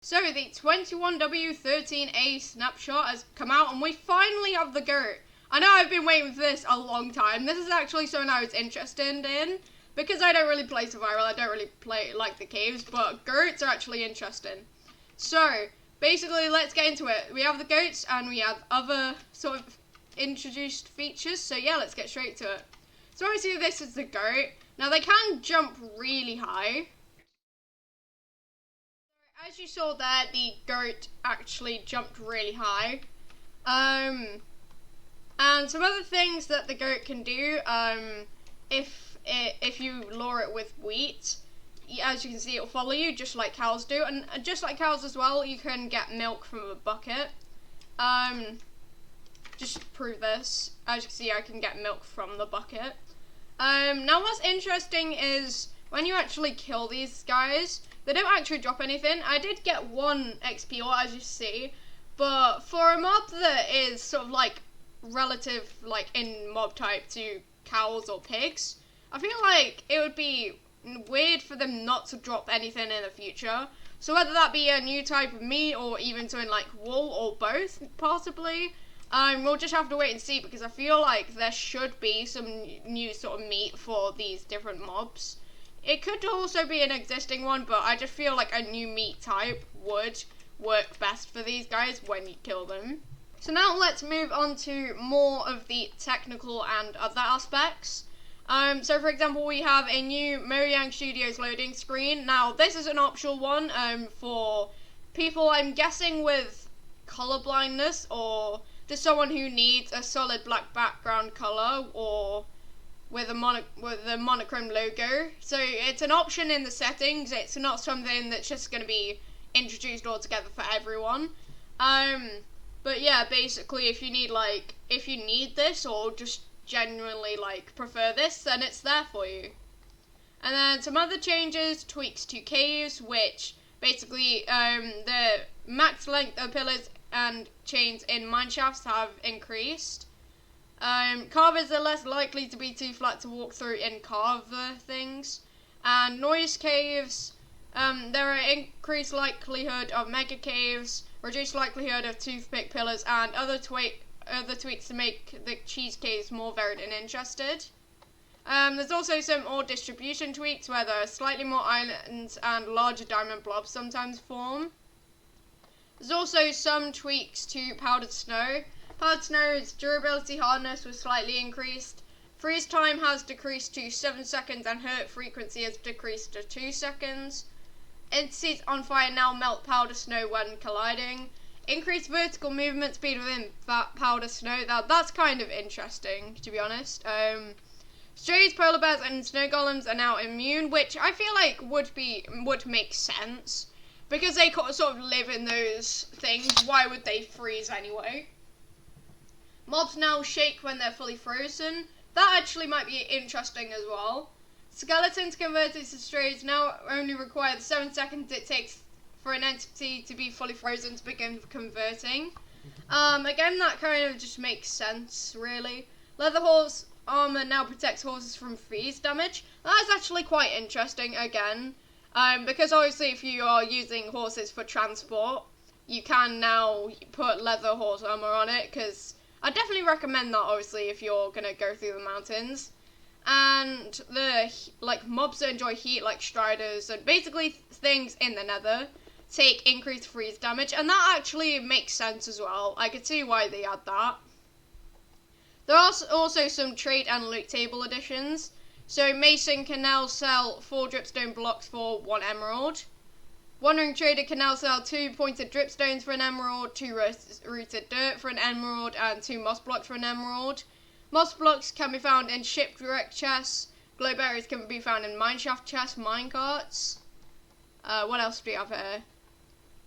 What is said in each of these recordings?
So the 21W13A snapshot has come out and we finally have the goat. I know I've been waiting for this a long time. This is actually something I was interested in because I don't really play survival, I don't really play like the caves, but goats are actually interesting. So basically let's get into it. We have the goats and we have other sort of introduced features, so yeah, let's get straight to it. So obviously this is the goat. Now they can jump really high. As you saw there, the goat actually jumped really high. And some other things that the goat can do, if you lure it with wheat, as you can see, it'll follow you just like cows do, and just like cows as well, you can get milk from a bucket. Just to prove this, as you can see, I can get milk from the bucket. Now what's interesting is when you actually kill these guys, they don't actually drop anything. I did get 1 XP ore, as you see, but for a mob that is sort of like relative, like in mob type to cows or pigs, I feel like it would be weird for them not to drop anything in the future. So whether that be a new type of meat or even something like wool or both, possibly, we'll just have to wait and see, because I feel like there should be some new sort of meat for these different mobs. It could also be an existing one, but I just feel like a new meat type would work best for these guys when you kill them. So now let's move on to more of the technical and other aspects. So for example, we have a new Mojang Studios loading screen. Now this is an optional one for people, I'm guessing, with color blindness, or just someone who needs a solid black background color, or with a monochrome logo. So it's an option in the settings. It's not something that's just going to be introduced altogether for everyone. But yeah, basically if you need this, or just genuinely like prefer this, then it's there for you. And then some other changes, tweaks to caves, which basically the max length of pillars and chains in mineshafts have increased. Carvers are less likely to be too flat to walk through in carver things. And noise caves, there are increased likelihood of mega caves, reduced likelihood of toothpick pillars, and other tweaks to make the cheese caves more varied and interested. There's also some ore distribution tweaks where there are slightly more islands and larger diamond blobs sometimes form. There's also some tweaks to powdered snow. Powdered snow's durability hardness was slightly increased. Freeze time has decreased to 7 seconds and hurt frequency has decreased to 2 seconds. Entities on fire now melt powder snow when colliding. Increased vertical movement speed within that powder snow. Now that's kind of interesting, to be honest. Strays, polar bears, and snow golems are now immune, which I feel like would make sense, because they sort of live in those things. Why would they freeze anyway? Mobs now shake when they're fully frozen. That actually might be interesting as well. Skeletons converted to strays now only require the 7 seconds it takes for an entity to be fully frozen to begin converting. Again, that kind of just makes sense, really. Leather horse armor now protects horses from freeze damage. That is actually quite interesting, again. Because obviously if you are using horses for transport, you can now put leather horse armor on it, because I definitely recommend that, obviously, if you're gonna go through the mountains. And the mobs that enjoy heat, like striders and basically things in the nether, take increased freeze damage, and that actually makes sense as well. I could see why they add that. There are also some trade and loot table additions. So Mason can now sell 4 dripstone blocks for 1 emerald. Wandering Trader can now sell 2 pointed dripstones for an emerald, 2 rooted dirt for an emerald, and 2 moss blocks for an emerald. Moss blocks can be found in shipwreck chests. Glow berries can be found in mineshaft chests, minecarts. What else do we have here?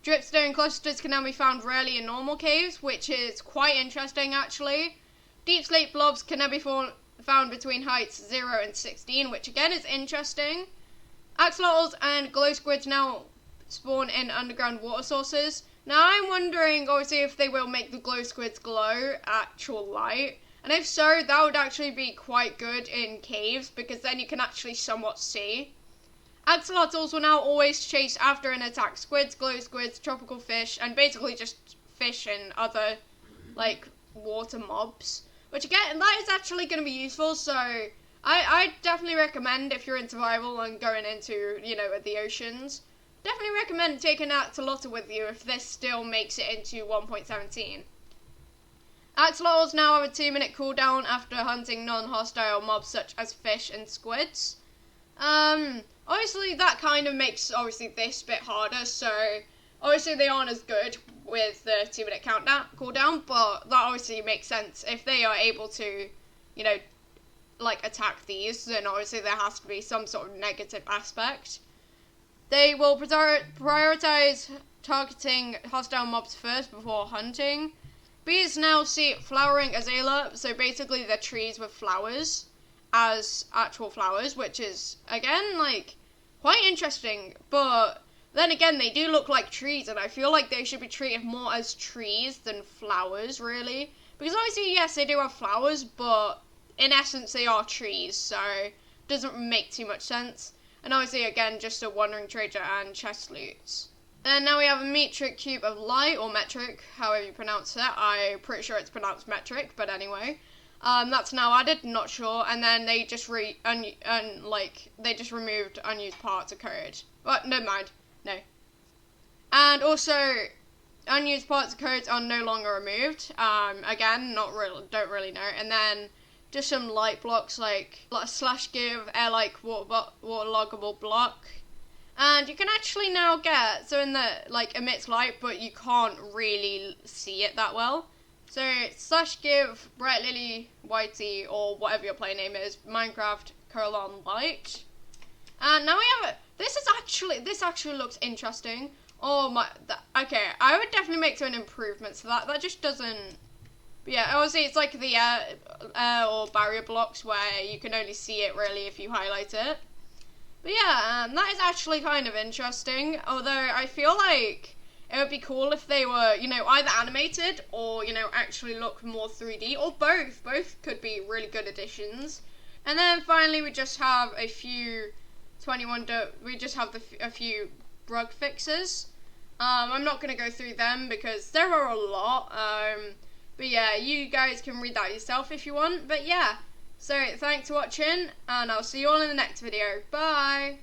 Dripstone clusters can now be found rarely in normal caves, which is quite interesting, actually. Deep slate blobs can now be found between heights 0 and 16, which again is interesting. Axolotls and glow squids now spawn in underground water sources. Now I'm wondering, obviously, if they will make the glow squids glow actual light. And if so, that would actually be quite good in caves, because then you can actually somewhat see. Axolotls will now always chase after and attack squids, glow squids, tropical fish, and basically just fish and other, like, water mobs. Which, again, that is actually going to be useful, so I definitely recommend, if you're in survival and going into, you know, the oceans, definitely recommend taking Axolotl with you if this still makes it into 1.17. Axolotls now have a 2-minute cooldown after hunting non-hostile mobs such as fish and squids. Obviously that kind of makes, obviously, this bit harder, so obviously they aren't as good with the 2-minute cooldown, but that obviously makes sense. If they are able to, you know, like, attack these, then obviously there has to be some sort of negative aspect. They will prioritize targeting hostile mobs first before hunting. Bees now see flowering azalea, so basically they're trees with flowers as actual flowers, which is, again, like, quite interesting, but then again, they do look like trees, and I feel like they should be treated more as trees than flowers, really, because obviously, yes, they do have flowers, but in essence, they are trees, so it doesn't make too much sense, and obviously, again, just a wandering trader and chest loots. Then now we have a metric cube of light, or metric, however you pronounce it. I'm pretty sure it's pronounced metric, but anyway. That's now added, not sure. And then they just they just removed unused parts occurred. But never mind, no. And also, unused parts of codes are no longer removed. Again, don't really know. And then just some light blocks like slash give air like waterloggable block. And you can actually now get, so in the, like, emits light, but you can't really see it that well. So, slash give Bright Lily Whitey, or whatever your play name is, Minecraft colon light. And now we have, this actually looks interesting. Oh my, okay, I would definitely make some improvements to that. That just doesn't, but yeah, obviously it's like the air or barrier blocks where you can only see it really if you highlight it. But yeah, that is actually kind of interesting, although I feel like it would be cool if they were, you know, either animated or, you know, actually look more 3D, or both. Both could be really good additions. And then finally we just have a few a few bug fixes. I'm not going to go through them because there are a lot, but yeah, you guys can read that yourself if you want, but yeah. So, thanks for watching, and I'll see you all in the next video. Bye!